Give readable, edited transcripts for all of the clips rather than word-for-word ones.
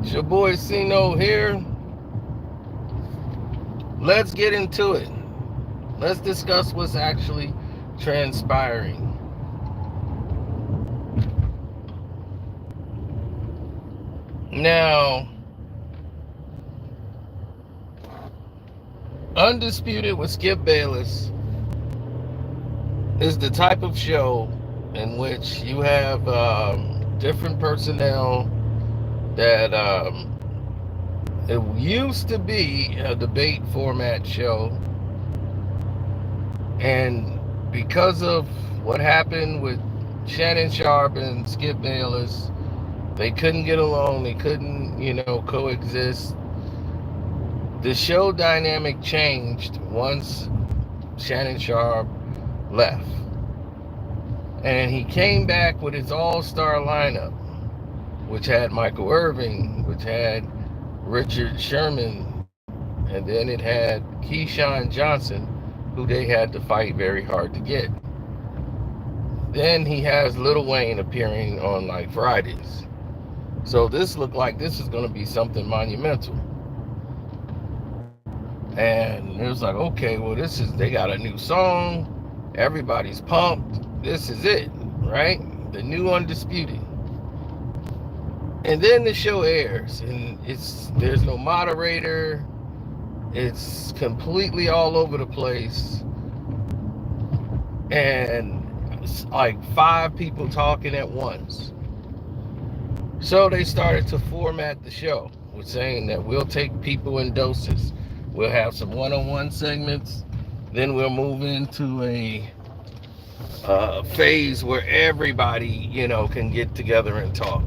It's your boy Cino here. Let's get into it. Let's discuss what's actually transpiring. Now, Undisputed with Skip Bayless is the type of show in which you have different personnel that it used to be a debate format show, and because of what happened with Shannon Sharp and Skip Bayless, they couldn't get along. They couldn't, coexist. The show dynamic changed once Shannon Sharp left. And he came back with his all-star lineup, which had Michael Irving, which had Richard Sherman, and then it had Keyshawn Johnson, who they had to fight very hard to get. Then he has Lil Wayne appearing on like Fridays. So this looked like this is going to be something monumental. And it was like, okay, well, they got a new song. Everybody's pumped. This is it, right? The new Undisputed. And then the show airs, and there's no moderator. It's completely all over the place. And it's like 5 people talking at once. So they started to format the show with saying that we'll take people in doses. We'll have some one-on-one segments. Then we'll move into a phase where everybody, can get together and talk.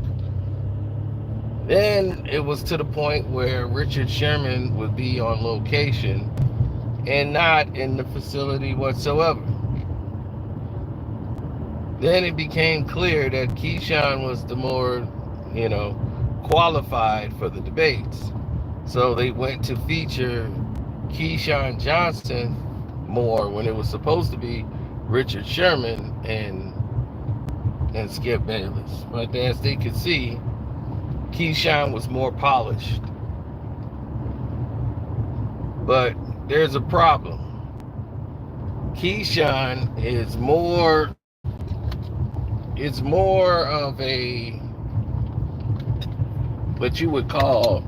Then it was to the point where Richard Sherman would be on location and not in the facility whatsoever. Then it became clear that Keyshawn was the more, qualified for the debates. So they went to feature Keyshawn Johnson more when it was supposed to be Richard Sherman and Skip Bayless. But as they could see, Keyshawn was more polished. But there's a problem. Keyshawn is more of a what you would call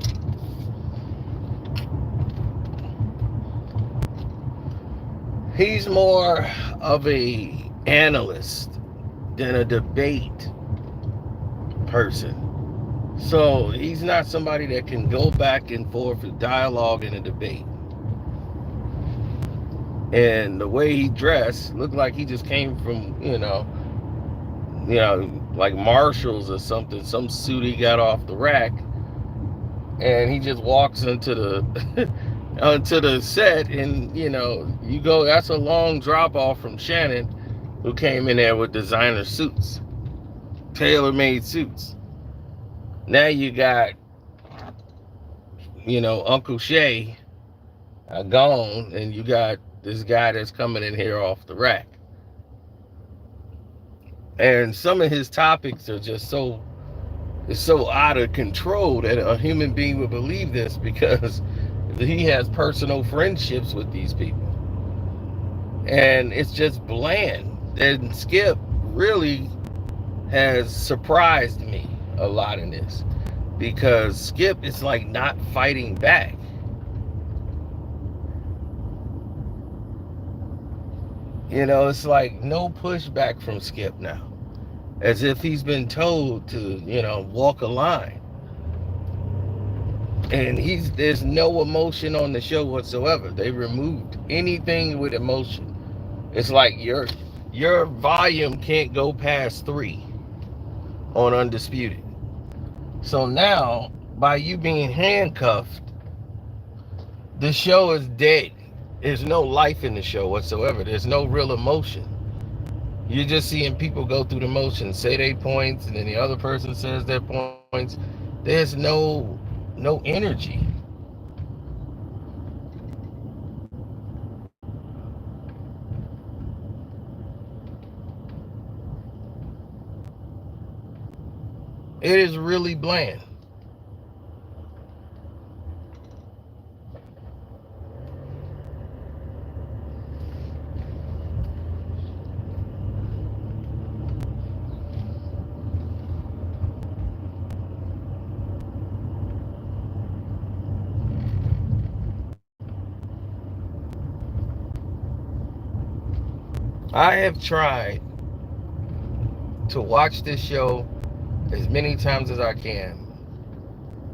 he's more of a analyst than a debate person. So he's not somebody that can go back and forth with dialogue in a debate. And the way he dressed looked like he just came from, like Marshalls or something, some suit he got off the rack, and he just walks into the onto the set, and you go, that's a long drop off from Shannon, who came in there with designer suits, tailor-made suits. Now you got Uncle Shay gone, and you got this guy that's coming in here off the rack. And some of his topics are just it's so out of control that a human being would believe this, because he has personal friendships with these people. And it's just bland. And Skip really has surprised me a lot in this, because Skip is like not fighting back. It's like no pushback from Skip now, as if he's been told to walk a line. And there's no emotion on the show whatsoever. They removed anything with emotion. It's like your volume can't go past 3 on Undisputed. So now, by you being handcuffed, the show is dead. There's no life in the show whatsoever. There's no real emotion. You're just seeing people go through the motions, say their points, and then the other person says their points. There's no energy. It is really bland. I have tried to watch this show as many times as I can.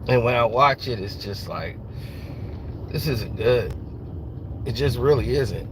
And when I watch it, it's just like, this isn't good. It just really isn't.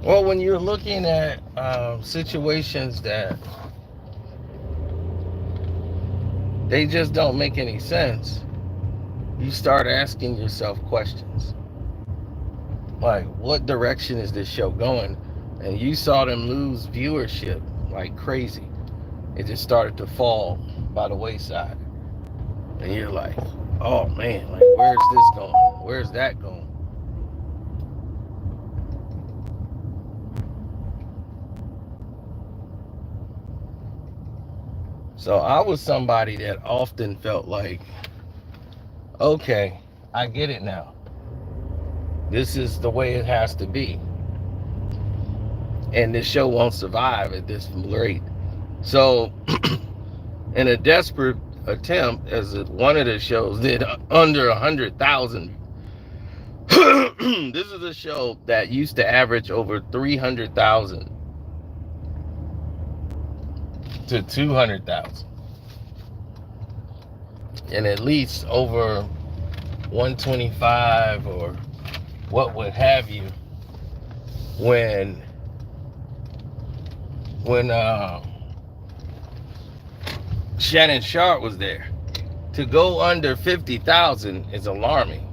Well, when you're looking at situations that they just don't make any sense, you start asking yourself questions. Like, what direction is this show going? And you saw them lose viewership like crazy. It just started to fall by the wayside. And you're like, oh man, like, where's this going? Where's that going? So I was somebody that often felt like, okay, I get it now. This is the way it has to be. And this show won't survive at this rate. So, in a desperate attempt, as one of the shows did under 100,000, this is a show that used to average over 300,000 to 200,000, and at least over 125 or what would have you when Shannon Sharp was there. To go under 50,000 is alarming.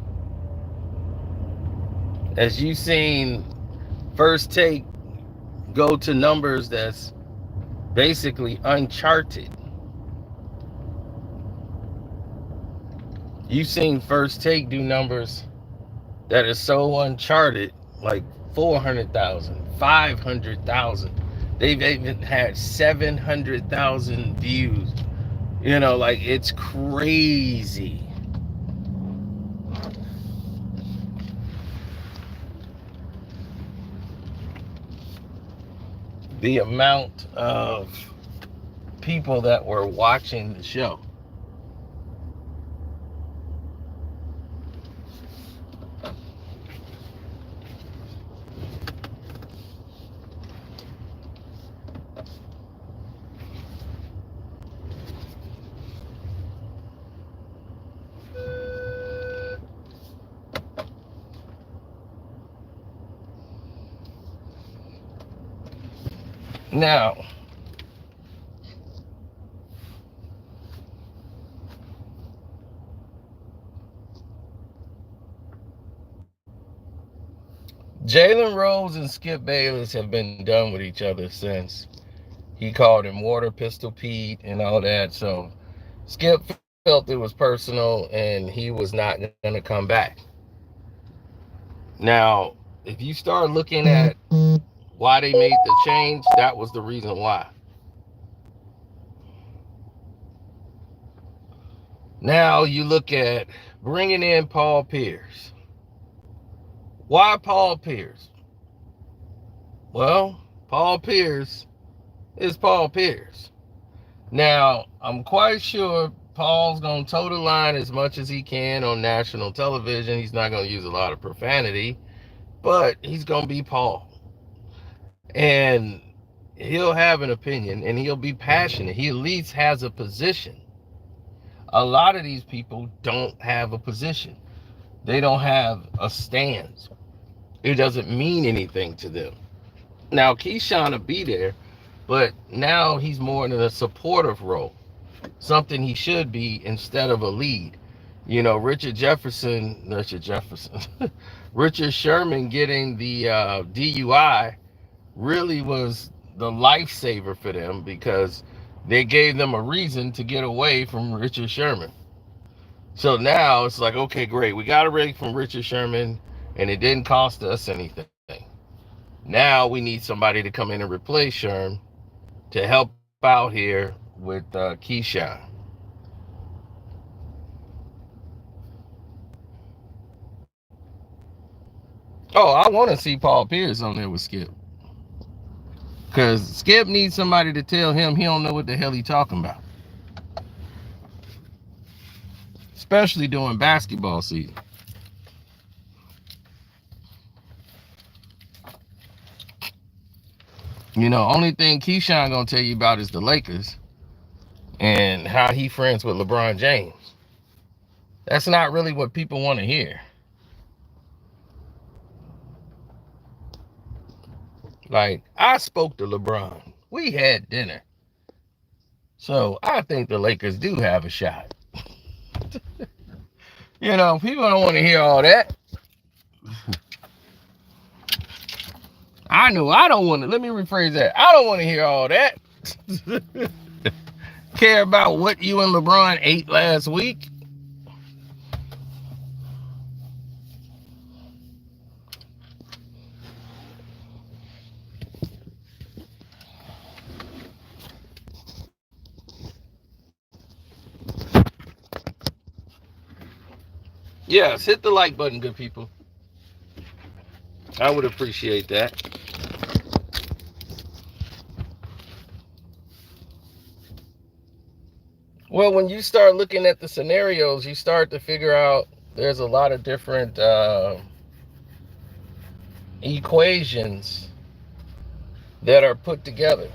As you've seen First Take go to numbers that's basically uncharted. You've seen First Take do numbers that are so uncharted, like 400,000, 500,000. They've even had 700,000 views. You know, like, it's crazy. The amount of people that were watching the show. Now, Jalen Rose and Skip Bayless have been done with each other since he called him Water Pistol Pete and all that. So Skip felt it was personal and he was not going to come back. Now, if you start looking at why they made the change, that was the reason why. Now you look at bringing in Paul Pierce. Why Paul Pierce? Well, Paul Pierce is Paul Pierce. Now, I'm quite sure Paul's going to toe the line as much as he can on national television. He's not going to use a lot of profanity, but he's going to be Paul. And he'll have an opinion and he'll be passionate. He at least has a position. A lot of these people don't have a position. They don't have a stance. It doesn't mean anything to them. Now, Keyshawn will be there, but now he's more in a supportive role, something he should be instead of a lead. You know, Richard Sherman getting the DUI really was the lifesaver for them because they gave them a reason to get away from Richard Sherman. So now it's like, okay, great. We got a rig from Richard Sherman, and it didn't cost us anything. Now we need somebody to come in and replace Sherm to help out here with Keyshawn. Oh, I want to see Paul Pierce on there with Skip. Because Skip needs somebody to tell him he don't know what the hell he talking about. Especially during basketball season. You know, only thing Keyshawn gonna tell you about is the Lakers and how he friends with LeBron James. That's not really what people want to hear. Like, I spoke to LeBron. We had dinner. So I think the Lakers do have a shot. You know, people don't want to hear all that. I know I don't want to. Let me rephrase that. I don't want to hear all that. Care about what you and LeBron ate last week. Yes, hit the like button, good people. I would appreciate that. Well, when you start looking at the scenarios, you start to figure out there's a lot of different equations that are put together.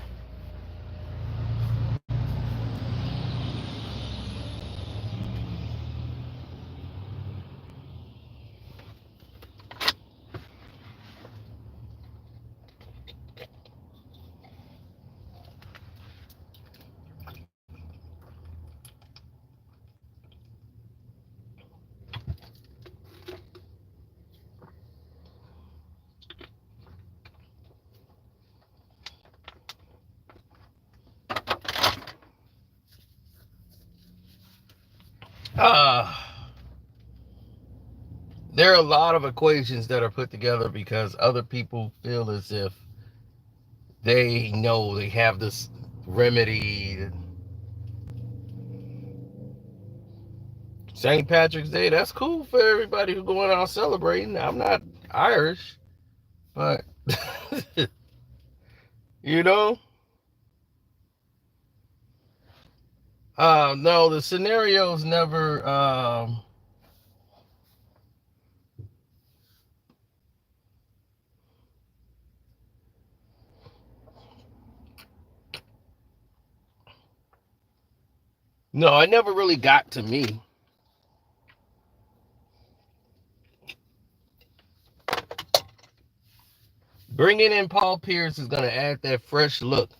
Uh, there are a lot of equations that are put together because other people feel as if they know they have this remedy. St. Patrick's Day, that's cool for everybody who going out celebrating. I'm not Irish, but you know, no, the scenarios never. No, it never really got to me. Bringing in Paul Pierce is going to add that fresh look.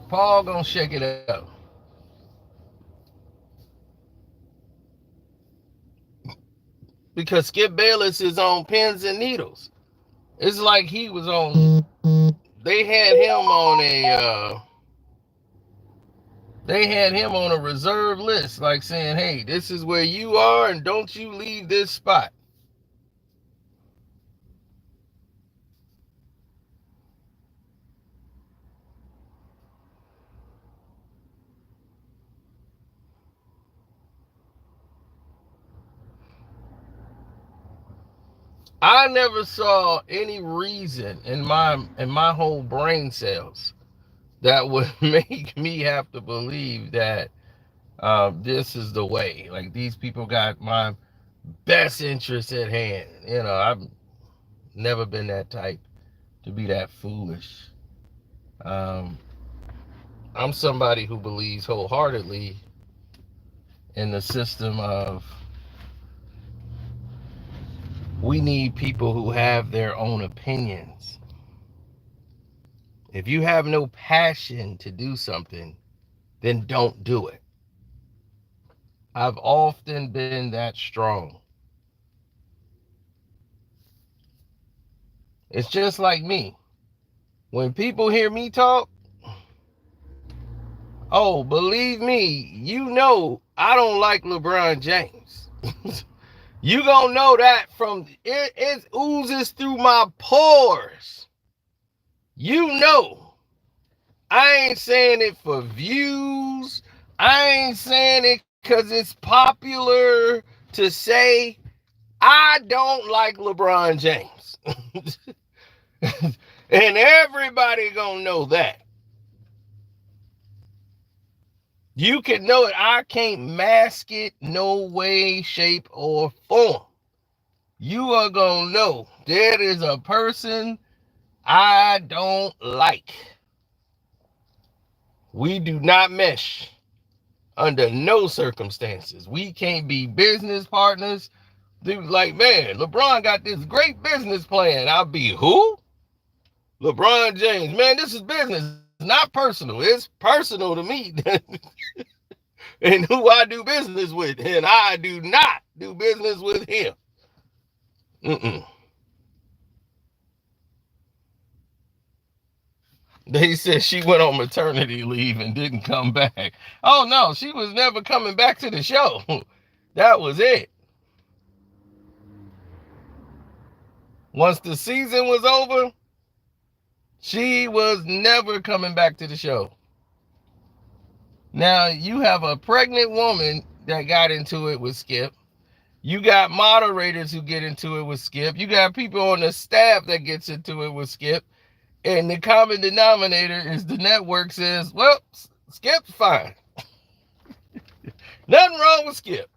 Paul gonna shake it up because Skip Bayless is on pins and needles. It's like he was on. They had him on a. They had him on a reserve list, like saying, "Hey, this is where you are, and don't you leave this spot." I never saw any reason in my whole brain cells that would make me have to believe that this is the way. Like these people got my best interest at hand. You know, I've never been that type to be that foolish. Um, I'm somebody who believes wholeheartedly in the system of we need people who have their own opinions. If you have no passion to do something, then don't do it. I've often been that strong. It's just like me. When people hear me talk, oh, believe me, you know I don't like LeBron James. You gonna know that from it oozes through my pores. You know, I ain't saying it for views. I ain't saying it because it's popular to say. I don't like LeBron James. And everybody gonna know that. You can know it. I can't mask it no way, shape, or form. You are gonna know there is a person I don't like. We do not mesh under no circumstances. We can't be business partners. Dude, like, man, LeBron got this great business plan. I'll be who? LeBron James. Man, this is business, not personal. It's personal to me. And who I do business with. And I do not do business with him. Mm-mm. They said she went on maternity leave and didn't come back. Oh, no, she was never coming back to the show. That was it. Once the season was over, she was never coming back to the show. Now, you have a pregnant woman that got into it with Skip. You got moderators who get into it with Skip. You got people on the staff that gets into it with Skip. And the common denominator is the network says, well, Skip's fine. Nothing wrong with Skip.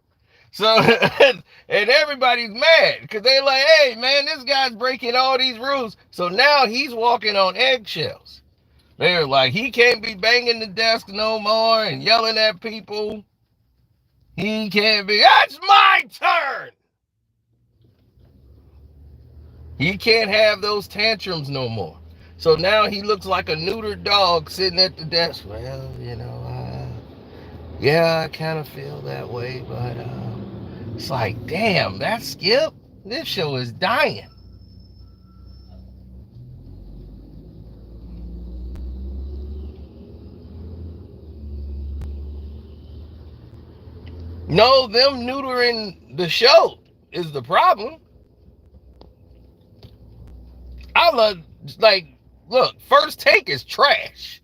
So, and everybody's mad because they're like, hey, man, this guy's breaking all these rules. So now he's walking on eggshells. They're like, he can't be banging the desk no more and yelling at people. He can't be, that's my turn. He can't have those tantrums no more. So now he looks like a neutered dog sitting at the desk. Well, yeah, I kind of feel that way, but it's like, damn, that's Skip. This show is dying. No, them neutering the show is the problem. I love, like, look, First Take is trash.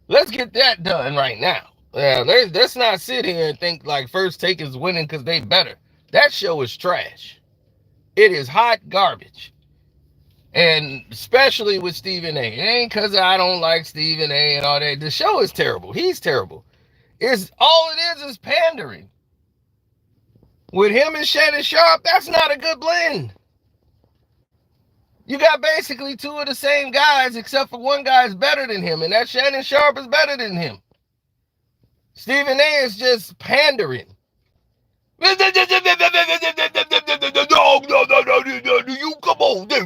Let's get that done right now. Let's not sit here and think like First Take is winning because they better. That show is trash. It is hot garbage. And especially with Stephen A. It ain't because I don't like Stephen A. and all that. The show is terrible. He's terrible. It's all it is pandering. With him and Shannon Sharp, that's not a good blend. You got basically two of the same guys, except for one guy is better than him, and that Shannon Sharp is better than him. Stephen A. is just pandering. No, you come on, no.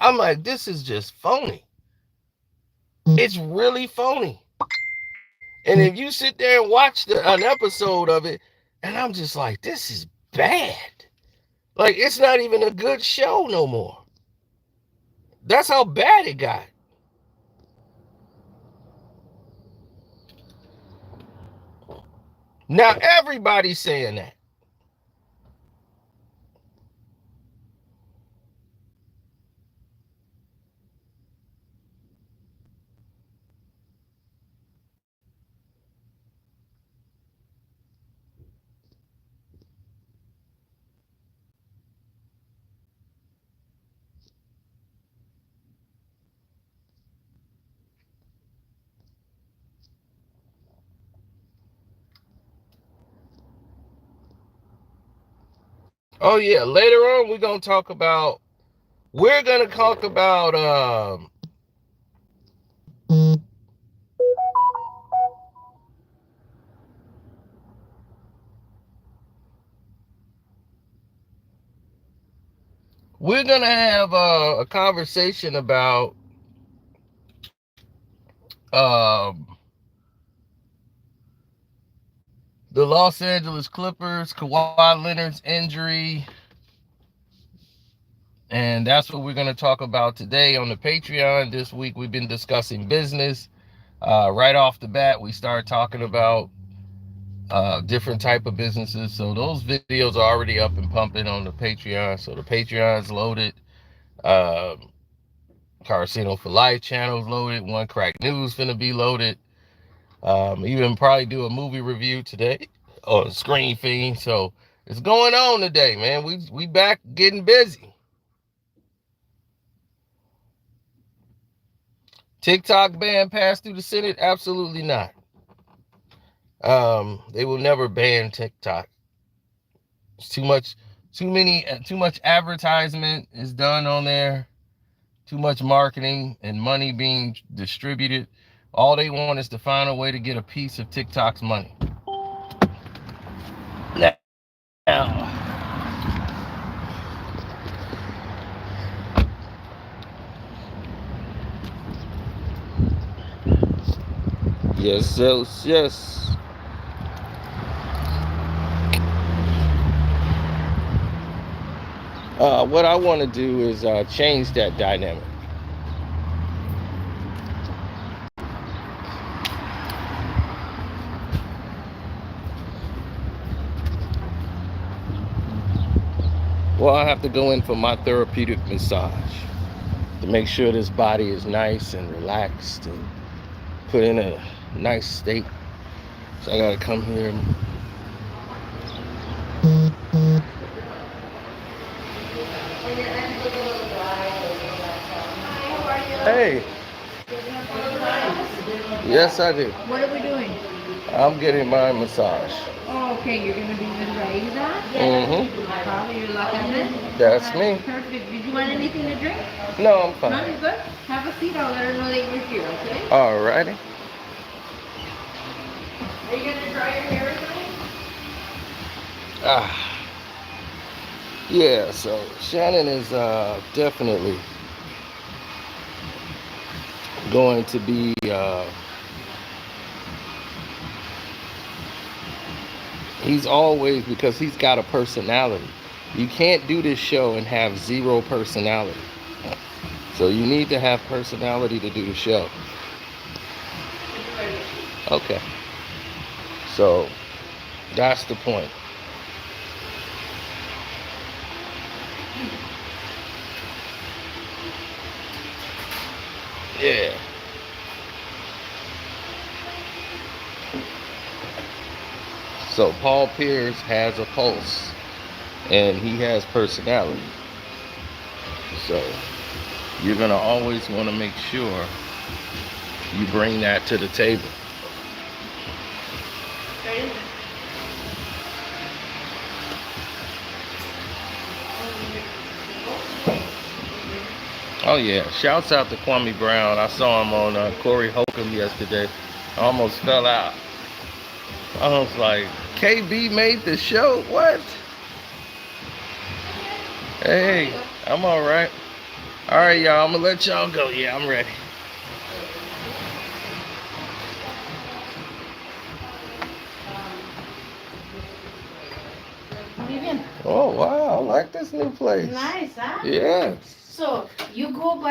I'm like, this is just phony. It's really phony. And if you sit there and watch an episode of it, and I'm just like, this is bad. Like, it's not even a good show no more. That's how bad it got. Now everybody's saying that. Oh yeah, later on we're gonna talk about we're gonna have a conversation about the Los Angeles Clippers, Kawhi Leonard's injury. And that's what we're going to talk about today on the Patreon. This week we've been discussing business. Right off the bat, we started talking about different type of businesses. So those videos are already up and pumping on the Patreon. So the Patreon's loaded. Carcino for Life channel's loaded. One Crack News finna be loaded. Even probably do a movie review today on Screen Fiend. So it's going on today, man. We back getting busy. TikTok ban passed through the Senate? Absolutely not. They will never ban TikTok. It's too much advertisement is done on there. Too much marketing and money being distributed. All they want is to find a way to get a piece of TikTok's money. Now, yes. What I want to do is change that dynamic. Well, I have to go in for my therapeutic massage to make sure this body is nice and relaxed and put in a nice state. So I gotta come here and hey. Yes, I do. What are we doing? I'm getting my massage. Oh, okay. You're going to be with Raisa? Mm-hmm. Probably you're locking in? That's me. Perfect. Did you want anything to drink? No, I'm fine. No, you're good? Have a seat. I'll let her know that you're here, okay? Alrighty. Are you going to dry your hair or something? Yeah, so Shannon is definitely going to be he's always, because he's got a personality. You can't do this show and have zero personality. So you need to have personality to do the show. Okay. So that's the point. Yeah. So Paul Pierce has a pulse and he has personality. So you're going to always want to make sure you bring that to the table. Oh yeah, shouts out to Kwame Brown. I saw him on Corey Holcomb yesterday. I almost fell out. I was like, KB made the show? What? Hey, I'm all right. All right, y'all, I'm gonna let y'all go. Yeah, I'm ready. Oh, wow, I like this new place. Nice, huh? Yes. So, you go by